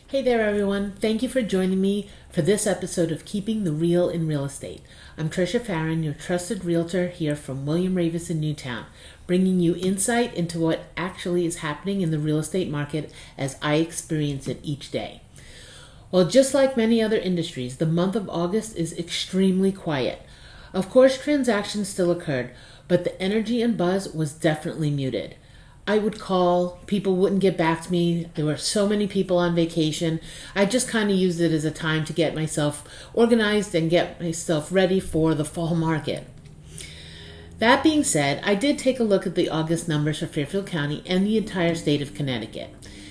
Hey there, everyone. Thank you for joining me for this episode of Keeping the Real in Real Estate. I'm Tricia Farin, your trusted realtor here from William Ravis in Newtown, bringing you insight into what actually is happening in the real estate market as I experience it each day. Well, just like many other industries, the month of August is extremely quiet. Of course, transactions still occurred, but the energy and buzz was definitely muted. I would call, people wouldn't get back to me. There were so many people on vacation. I just kind of used it as a time to get myself organized and get myself ready for the fall market. That being said, I did take a look at the August numbers for Fairfield County and the entire state of Connecticut.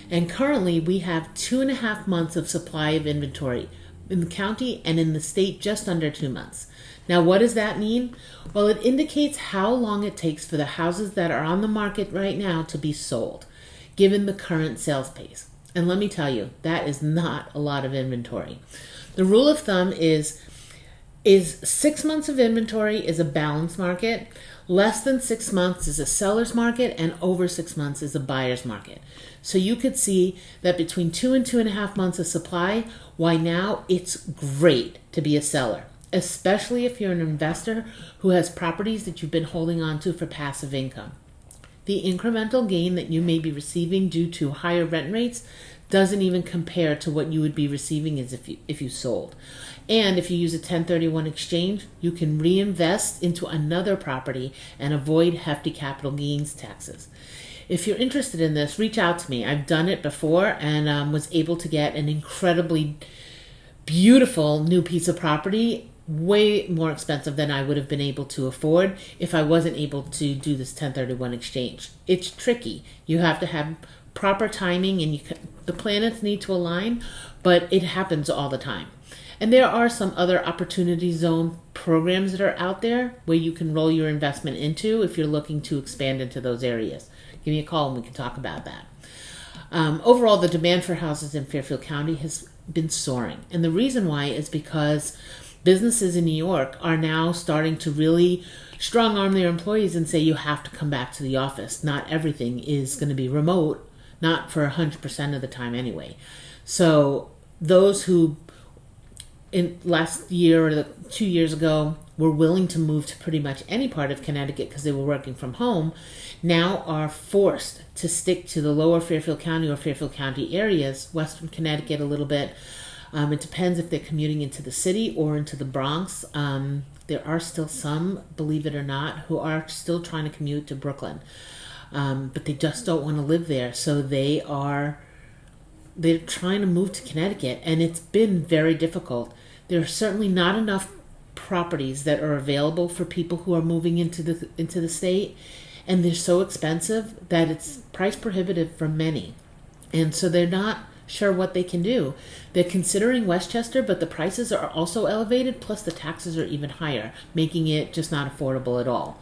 And currently we have 2.5 months of supply of inventory in the county and in the state just under 2 months. Now, what does that mean? Well, it indicates how long it takes for the houses that are on the market right now to be sold, given the current sales pace. And let me tell you, that is not a lot of inventory. The rule of thumb is 6 months of inventory is a balanced market, less than 6 months is a seller's market, and over 6 months is a buyer's market. So you could see that between 2 and 2.5 months of supply, why now it's great to be a seller, especially if you're an investor who has properties that you've been holding on to for passive income. The incremental gain that you may be receiving due to higher rent rates doesn't even compare to what you would be receiving as if you sold. And if you use a 1031 exchange, you can reinvest into another property and avoid hefty capital gains taxes. If you're interested in this, reach out to me. I've done it before and was able to get an incredibly beautiful new piece of property, way more expensive than I would have been able to afford if I wasn't able to do this 1031 exchange. It's tricky. You have to have proper timing and the planets need to align, but it happens all the time. And there are some other opportunity zone programs that are out there where you can roll your investment into if you're looking to expand into those areas. Give me a call and we can talk about that. Overall, the demand for houses in Fairfield County has been soaring. And the reason why is because businesses in New York are now starting to really strong arm their employees and say you have to come back to the office. Not everything is going to be remote, not for 100% of the time anyway. So those who in last year or 2 years ago were willing to move to pretty much any part of Connecticut because they were working from home now are forced to stick to the lower Fairfield County or Fairfield County areas, Western Connecticut a little bit. It depends if they're commuting into the city or into the Bronx. There are still some, believe it or not, who are still trying to commute to Brooklyn. But they just don't want to live there. So they're trying to move to Connecticut, and it's been very difficult. There are certainly not enough properties that are available for people who are moving into the state, and they're so expensive that it's price prohibitive for many. And so they're not sure what they can do. They're considering Westchester, but the prices are also elevated, plus the taxes are even higher, making it just not affordable at all.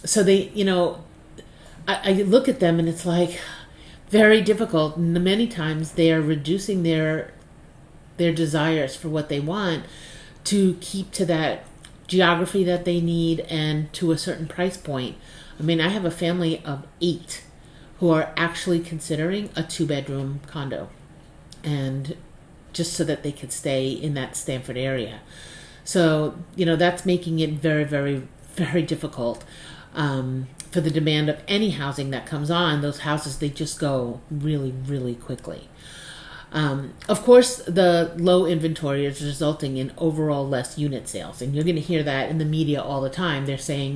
So they, I look at them and it's like very difficult. And many times they are reducing their desires for what they want to keep to that geography that they need and to a certain price point. I mean, I have a family of 8 who are actually considering a 2-bedroom condo, and just so that they could stay in that Stamford area. So, that's making it very, very, very difficult for the demand of any housing that comes on. Those houses, they just go really, really quickly. Of course, the low inventory is resulting in overall less unit sales. And you're going to hear that in the media all the time. They're saying,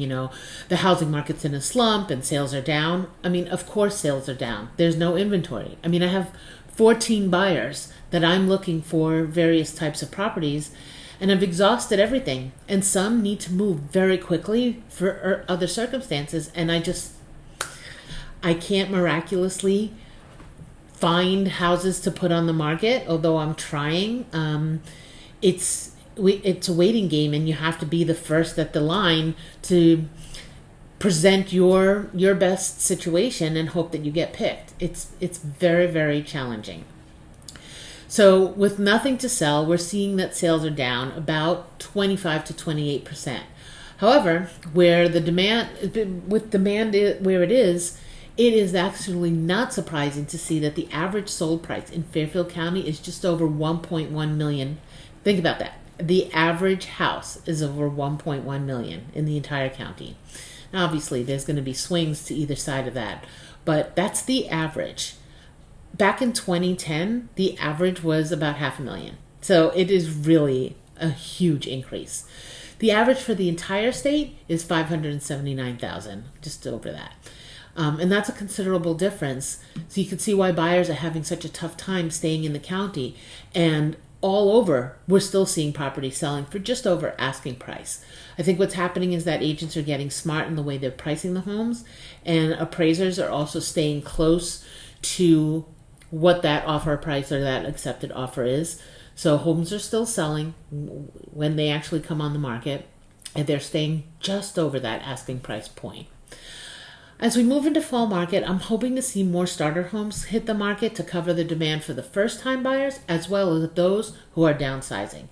the housing market's in a slump and sales are down. I mean, of course sales are down. There's no inventory. I mean, I have 14 buyers that I'm looking for various types of properties, and I've exhausted everything. And some need to move very quickly for other circumstances. And I can't miraculously find houses to put on the market, although I'm trying. It's a waiting game, and you have to be the first at the line to present your best situation and hope that you get picked. It's very, very challenging. So with nothing to sell, we're seeing that sales are down about 25 to 28%. However, where the demand where it is, it is actually not surprising to see that the average sold price in Fairfield County is just over 1.1 million. Think about that. The average house is over 1.1 million in the entire county. Now, obviously, there's going to be swings to either side of that, but that's the average. Back in 2010, the average was about 500,000. So it is really a huge increase. The average for the entire state is 579,000, just over that. And that's a considerable difference. So you can see why buyers are having such a tough time staying in the county. And all over, we're still seeing property selling for just over asking price. I think what's happening is that agents are getting smart in the way they're pricing the homes, and appraisers are also staying close to what that offer price or that accepted offer is. So homes are still selling when they actually come on the market, and they're staying just over that asking price point. As we move into fall market, I'm hoping to see more starter homes hit the market to cover the demand for the first-time buyers as well as those who are downsizing.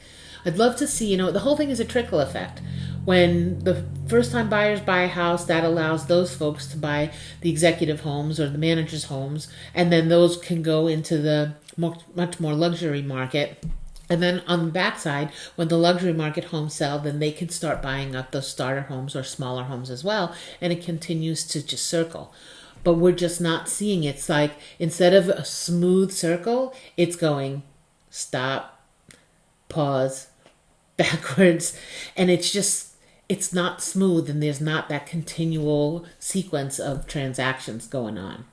I'd love to see, the whole thing is a trickle effect. When the first-time buyers buy a house, that allows those folks to buy the executive homes or the manager's homes, and then those can go into the much more luxury market. And then on the backside, when the luxury market homes sell, then they can start buying up those starter homes or smaller homes as well. And it continues to just circle. But we're just not seeing it. It's like instead of a smooth circle, it's going stop, pause, backwards. And it's not smooth, and there's not that continual sequence of transactions going on.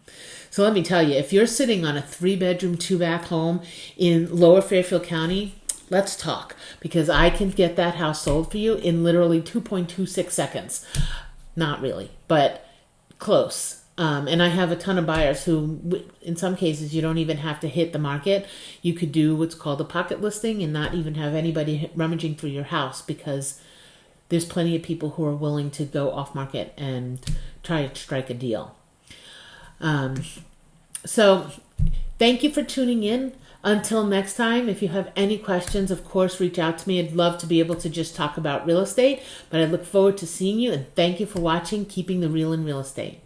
So let me tell you, if you're sitting on a 3-bedroom, 2-bath home in Lower Fairfield County, let's talk, because I can get that house sold for you in literally 2.26 seconds. Not really, but close. And I have a ton of buyers who, in some cases, you don't even have to hit the market. You could do what's called a pocket listing and not even have anybody rummaging through your house, because there's plenty of people who are willing to go off market and try to strike a deal. So thank you for tuning in. Until next time, if you have any questions, of course, reach out to me. I'd love to be able to just talk about real estate, but I look forward to seeing you, and thank you for watching Keeping the Real in Real Estate.